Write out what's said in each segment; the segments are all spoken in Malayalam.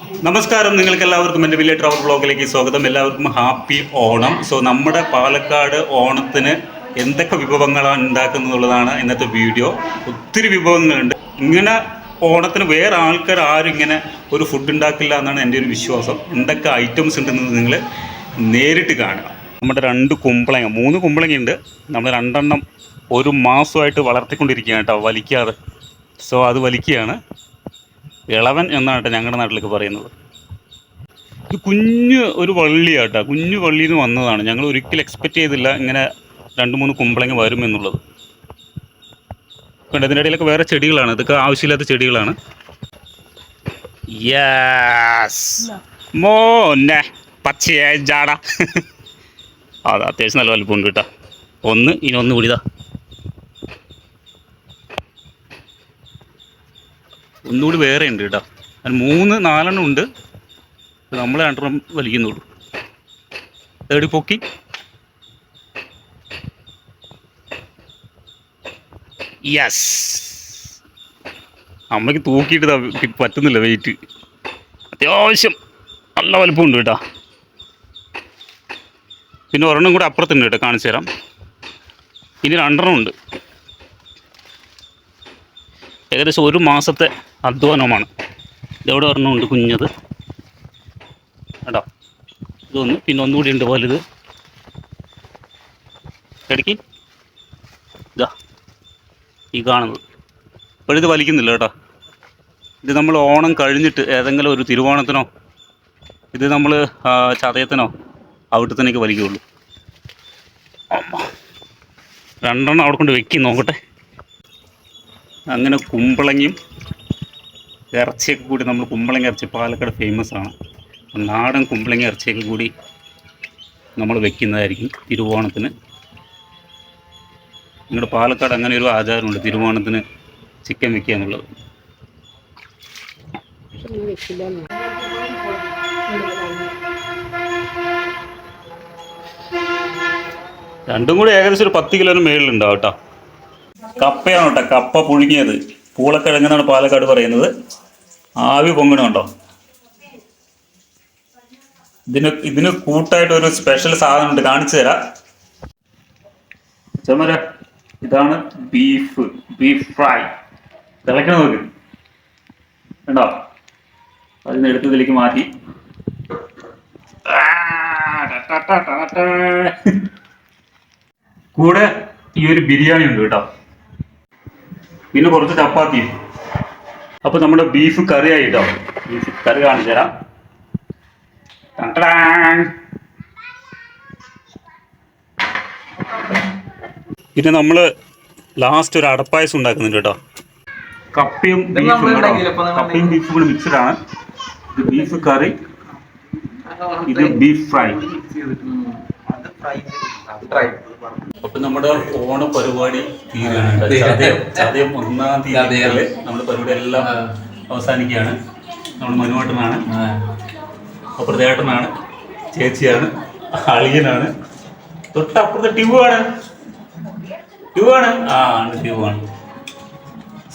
നമസ്കാരം, നിങ്ങൾക്ക് എല്ലാവർക്കും എൻ്റെ വലിയ ട്രാവൽ ബ്ലോഗിലേക്ക് സ്വാഗതം. എല്ലാവർക്കും ഹാപ്പി ഓണം. സോ നമ്മുടെ പാലക്കാട് ഓണത്തിന് എന്തൊക്കെ വിഭവങ്ങളാണ് ഉണ്ടാക്കുന്നതുള്ളതാണ് ഇന്നത്തെ വീഡിയോ. ഒത്തിരി വിഭവങ്ങളുണ്ട്. ഇങ്ങനെ ഓണത്തിന് വേറെ ആൾക്കാർ ആരും ഇങ്ങനെ ഒരു ഫുഡ് ഉണ്ടാക്കില്ല എന്നാണ് എൻ്റെ ഒരു വിശ്വാസം. എന്തൊക്കെ ഐറ്റംസ് ഉണ്ടെന്ന് നിങ്ങൾ നേരിട്ട് കാണുക. നമ്മുടെ 2 കുമ്പളങ്ങ 3 കുമ്പളങ്ങയുണ്ട്. നമ്മൾ 2 എണ്ണം ഒരു മാസമായിട്ട് വളർത്തിക്കൊണ്ടിരിക്കുകയാണ് കേട്ടോ, വലിക്കാതെ. സോ അത് വലിക്കുകയാണ്. ഇളവൻ എന്നാണ് ഞങ്ങളുടെ നാട്ടിലേക്ക് പറയുന്നത്. ഇത് കുഞ്ഞ് ഒരു വള്ളിയാട്ടോ, കുഞ്ഞു വള്ളിയിൽ നിന്ന് വന്നതാണ്. ഞങ്ങൾ ഒരിക്കലും എക്സ്പെക്റ്റ് ചെയ്തില്ല ഇങ്ങനെ 2-3 കുമ്പളങ്ങ വരുമെന്നുള്ളത്. കണ്ട് ഇതിൻ്റെ ഇടയിലൊക്കെ വേറെ ചെടികളാണ്, ഇതൊക്കെ ആവശ്യമില്ലാത്ത ചെടികളാണ്. യെസ് മോനെ പച്ചയായ ജാട. അത് അത്യാവശ്യം നല്ല വലുപ്പമുണ്ട് കേട്ടോ. ഇനി ഒന്ന് കൂടിതാ, ഒന്നുകൂടി വേറെ ഉണ്ട് കേട്ടോ. അത് 3-4 എണ്ണം ഉണ്ട്. നമ്മൾ 2 എണ്ണം വലിക്കുന്നുള്ളൂ. തേടി പൊക്കി. യെസ്, അമ്മയ്ക്ക് തൂക്കിയിട്ട് പറ്റുന്നില്ല, വെയിറ്റ്. അത്യാവശ്യം നല്ല വലുപ്പമുണ്ട് കേട്ടോ. പിന്നെ ഒരെണ്ണം കൂടെ അപ്പുറത്തുണ്ട് കേട്ടോ, കാണിച്ചു തരാം. ഇനി 2 എണ്ണം ഉണ്ട്. ഏകദേശം ഒരു മാസത്തെ അധ്വാനമാണ്. ഇതെവിടെ ഒരെണ്ണമുണ്ട് കുഞ്ഞത് കേട്ടോ. ഇതൊന്ന്, പിന്നെ ഒന്നുകൂടി ഉണ്ട് വലുത്. ഇടയ്ക്ക് ഇതാ ഈ കാണുന്നത്. ഇപ്പോഴിത് വലിക്കുന്നില്ല കേട്ടോ. ഇത് നമ്മൾ ഓണം കഴിഞ്ഞിട്ട് ഏതെങ്കിലും ഒരു തിരുവോണത്തിനോ, ഇത് നമ്മൾ ചതയത്തിനോ അവിടത്തേക്ക് വലിക്കുകയുള്ളൂ. അമ്മ 2 എണ്ണം അവിടെ കൊണ്ട് വെക്കി നോക്കട്ടെ. അങ്ങനെ കുമ്പളങ്ങയും ഇറച്ചിയൊക്കെ കൂടി, നമ്മൾ കുമ്പളങ്ങ ഇറച്ചി പാലക്കാട് ഫേമസ് ആണ്. നാടൻ കുമ്പളങ്ങ ഇറച്ചിയൊക്കെ കൂടി നമ്മൾ വെക്കുന്നതായിരിക്കും തിരുവോണത്തിന്. നിങ്ങളുടെ പാലക്കാട് അങ്ങനെ ഒരു ആചാരമുണ്ട്, തിരുവോണത്തിന് ചിക്കൻ വെക്കുക എന്നുള്ളത്. രണ്ടും കൂടി ഏകദേശം ഒരു 10 കിലോന് മേളിലുണ്ടാവും കേട്ടോ. കപ്പയാണ് കേട്ടോ, കപ്പ പുഴുങ്ങിയത്. പൂളക്കിഴങ്ങെന്നാണ് പാലക്കാട് പറയുന്നത്. ആവി പൊങ്ങണുണ്ടോ? ഇതിന് കൂട്ടായിട്ട് ഒരു സ്പെഷ്യൽ സാധനം ഉണ്ട്, കാണിച്ചു തരാം. ചമര, ഇതാണ് ബീഫ് ഫ്രൈ. തിളക്കണ നോക്ക് കണ്ടോ. അതിന് എടുത്തതിലേക്ക് മാറ്റി. കൂടെ ഈ ഒരു ബിരിയാണി ഉണ്ട് കേട്ടോ. പിന്നെ കുറച്ച് ചപ്പാത്തിയും. അപ്പോൾ നമ്മുടെ ബീഫ് കറി ആയിട്ടോ. ബീഫ് കറി കാണിച്ചു തരാം. പിന്നെ നമ്മൾ ലാസ്റ്റ് ഒരു അടപ്പായസം ഉണ്ടാക്കുന്നുണ്ട് കേട്ടോ. കപ്പയും ബീഫും കൂടി മിക്സഡാണ്. ഇത് ബീഫ് കറി, ഇത് ബീഫ് ഫ്രൈ. അപ്പൊ നമ്മുടെ ഓണ പരിപാടി തീരുകയാണ്. ചതയം 1-ാം തീയതി നമ്മുടെ പരിപാടി എല്ലാം അവസാനിക്കുകയാണ്. നമ്മൾ മനുവേട്ടനാണ്, അപ്പുറത്തേട്ടനാണ്, ചേച്ചിയാണ്, അളിയനാണ്, തൊട്ടപ്പുറത്തെ ട്യൂബാണ്.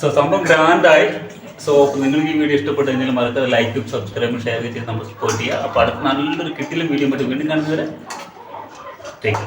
സോ സംഭവം ഗ്രാൻഡായി. സോ നിങ്ങൾക്ക് ഈ വീഡിയോ ഇഷ്ടപ്പെട്ടെങ്കിൽ മറക്കാതെ ലൈക്കും സബ്സ്ക്രൈബും ഷെയർ ചെയ്ത് നമ്മൾ സപ്പോർട്ട് ചെയ്യുക. അപ്പോൾ അടുത്ത നല്ലൊരു കിട്ടിലും വീഡിയോ പറ്റി വീണ്ടും കാണുന്നവരെ ടേക്ക്